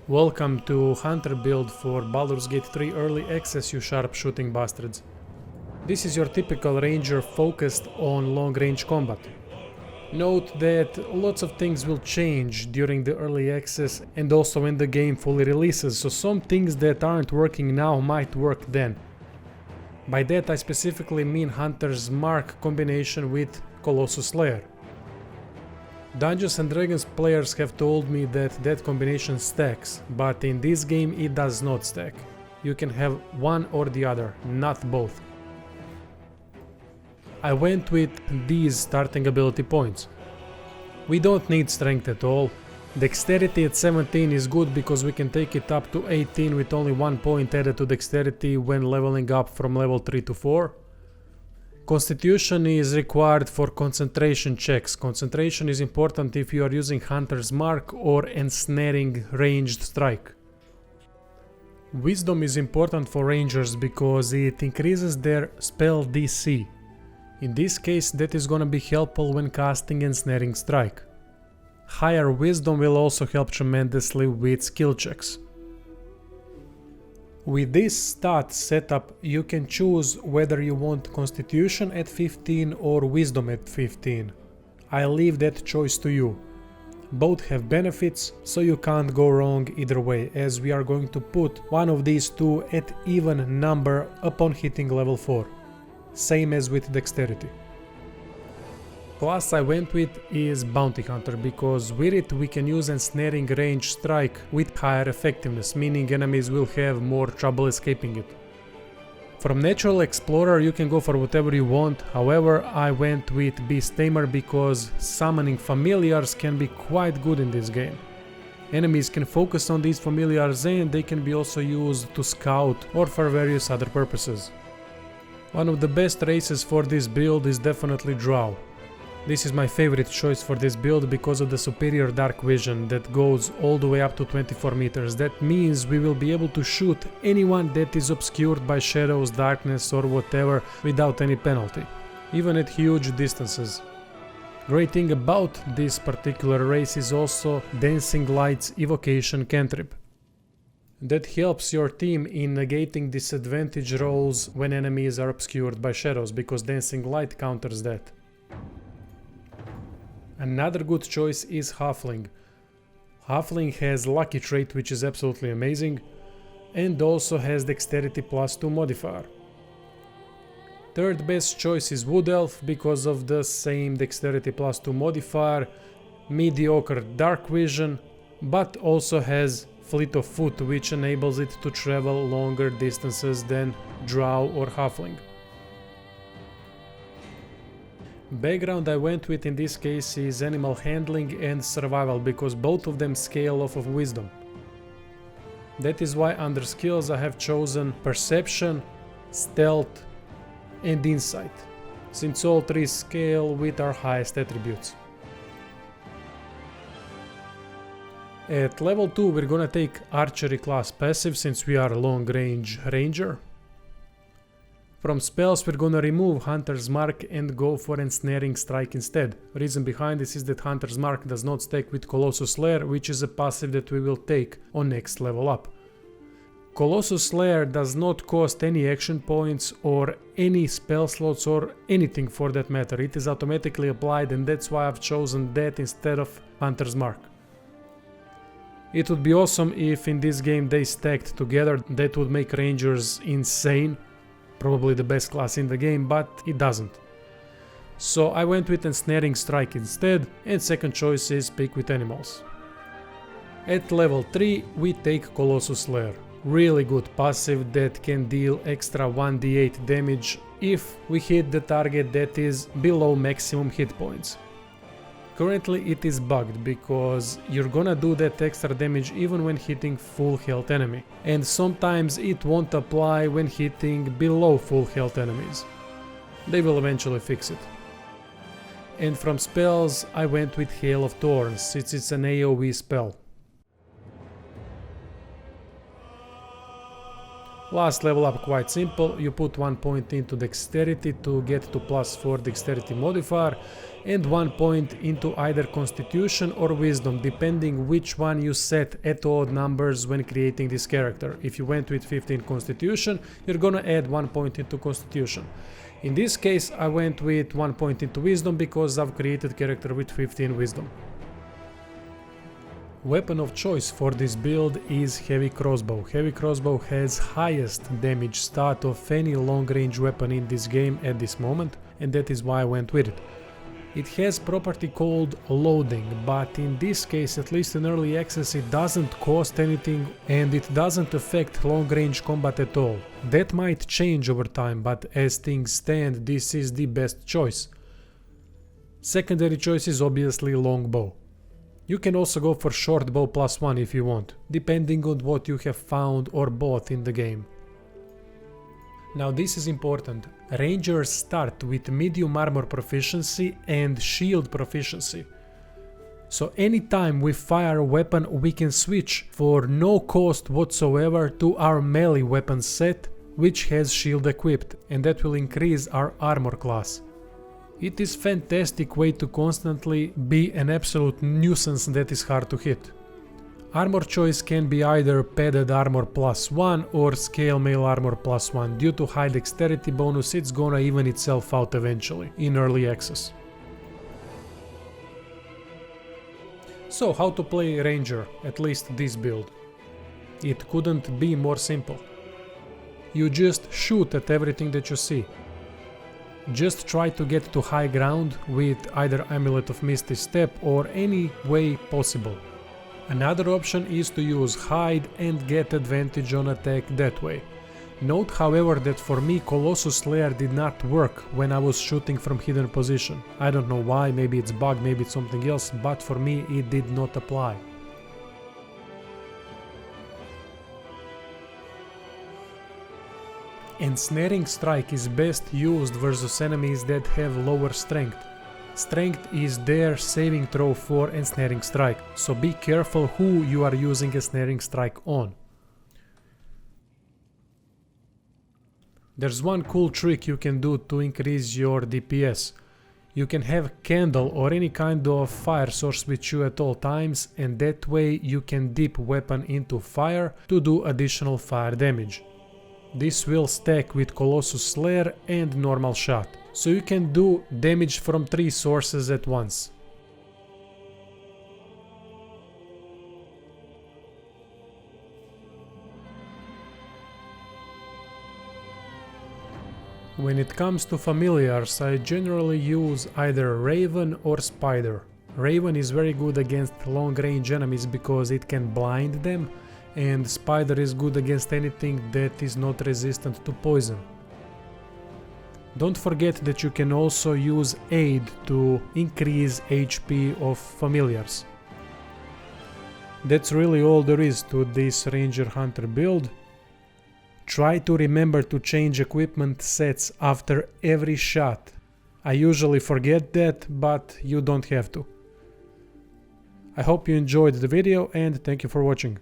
Welcome to Hunter build for Baldur's Gate 3 Early Access, you sharp shooting bastards. This is your typical ranger focused on long range combat. Note that lots of things will change during the early access and also when the game fully releases, so some things that aren't working now might work then. By that I specifically mean Hunter's Mark combination with Colossus Slayer. Dungeons and Dragons players have told me that combination stacks, but in this game it does not stack. You can have one or the other, not both. I went with these starting ability points. We don't need strength at all. Dexterity at 17 is good because we can take it up to 18 with only 1 point added to dexterity when leveling up from level 3 to 4. Constitution is required for concentration checks. Concentration is important if you are using Hunter's Mark or ensnaring ranged strike. Wisdom is important for rangers because it increases their spell DC. In this case that is gonna be helpful when casting ensnaring strike. Higher wisdom will also help tremendously with skill checks. With this stat setup you can choose whether you want Constitution at 15 or Wisdom at 15. I leave that choice to you. Both have benefits, so you can't go wrong either way, as we are going to put one of these two at even number upon hitting level 4. Same as with Dexterity. Class I went with is Bounty Hunter because with it we can use ensnaring range strike with higher effectiveness, meaning enemies will have more trouble escaping it. From Natural Explorer you can go for whatever you want, however I went with Beast Tamer because summoning familiars can be quite good in this game. Enemies can focus on these familiars and they can be also used to scout or for various other purposes. One of the best races for this build is definitely Drow. This is my favorite choice for this build because of the superior dark vision that goes all the way up to 24 meters. That means we will be able to shoot anyone that is obscured by shadows, darkness or whatever without any penalty, even at huge distances. Great thing about this particular race is also Dancing Light's evocation cantrip. That helps your team in negating disadvantage rolls when enemies are obscured by shadows because Dancing Light counters that. Another good choice is Halfling. Halfling has Lucky trait which is absolutely amazing and also has Dexterity +2 modifier. Third best choice is Wood Elf because of the same Dexterity +2 modifier, mediocre Dark Vision, but also has Fleet of Foot which enables it to travel longer distances than Drow or Halfling. Background I went with in this case is Animal Handling and Survival because both of them scale off of Wisdom. That is why under skills I have chosen Perception, Stealth and Insight, since all three scale with our highest attributes. At level 2 we're gonna take Archery class passive since we are a long range ranger. From spells we're gonna remove Hunter's Mark and go for Ensnaring Strike instead. Reason behind this is that Hunter's Mark does not stack with Colossus Slayer, which is a passive that we will take on next level up. Colossus Slayer does not cost any action points or any spell slots or anything for that matter. It is automatically applied and that's why I've chosen that instead of Hunter's Mark. It would be awesome if in this game they stacked together. That would make Rangers insane. Probably the best class in the game, but it doesn't. So I went with Ensnaring Strike instead, and second choice is Pick with Animals. At level 3 we take Colossus Slayer. Really good passive that can deal extra 1d8 damage if we hit the target that is below maximum hit points. Currently it is bugged because you're gonna do that extra damage even when hitting full health enemy, and sometimes it won't apply when hitting below full health enemies. They will eventually fix it. And from spells I went with Hail of Thorns since it's an AoE spell. Last level up quite simple, you put 1 point into dexterity to get to +4 dexterity modifier and 1 point into either constitution or wisdom, depending which one you set at odd numbers when creating this character. If you went with 15 constitution, you're gonna add 1 point into constitution. In this case I went with 1 point into wisdom because I've created character with 15 wisdom. Weapon of choice for this build is heavy crossbow. Heavy crossbow has highest damage stat of any long range weapon in this game at this moment, and that is why I went with it. It has property called loading, but in this case, at least in early access, it doesn't cost anything and it doesn't affect long range combat at all. That might change over time, but as things stand, this is the best choice. Secondary choice is obviously longbow. You can also go for short bow +1 if you want, depending on what you have found or bought in the game. Now this is important. Rangers start with medium armor proficiency and shield proficiency. So anytime we fire a weapon, we can switch for no cost whatsoever to our melee weapon set, which has shield equipped, and that will increase our armor class. It is fantastic way to constantly be an absolute nuisance that is hard to hit. Armor choice can be either padded armor +1 or scale mail armor +1. Due to high dexterity bonus, it's gonna even itself out eventually in early access. So how to play Ranger, at least this build? It couldn't be more simple. You just shoot at everything that you see. Just try to get to high ground with either Amulet of Misty Step or any way possible. Another option is to use hide and get advantage on attack that way. Note however that for me Colossus Slayer did not work when I was shooting from hidden position. I don't know why, maybe it's bug, maybe it's something else, but for me it did not apply. Ensnaring Strike is best used versus enemies that have lower strength. Strength is their saving throw for Ensnaring Strike, so be careful who you are using Ensnaring Strike on. There's one cool trick you can do to increase your DPS. You can have candle or any kind of fire source with you at all times, and that way you can dip weapon into fire to do additional fire damage. This will stack with Colossus Slayer and normal shot, so you can do damage from 3 sources at once. When it comes to familiars, I generally use either Raven or Spider. Raven is very good against long range enemies because it can blind them, and Spider is good against anything that is not resistant to poison. Don't forget that you can also use Aid to increase HP of familiars. That's really all there is to this Ranger Hunter build. Try to remember to change equipment sets after every shot. I usually forget that, but you don't have to. I hope you enjoyed the video and thank you for watching.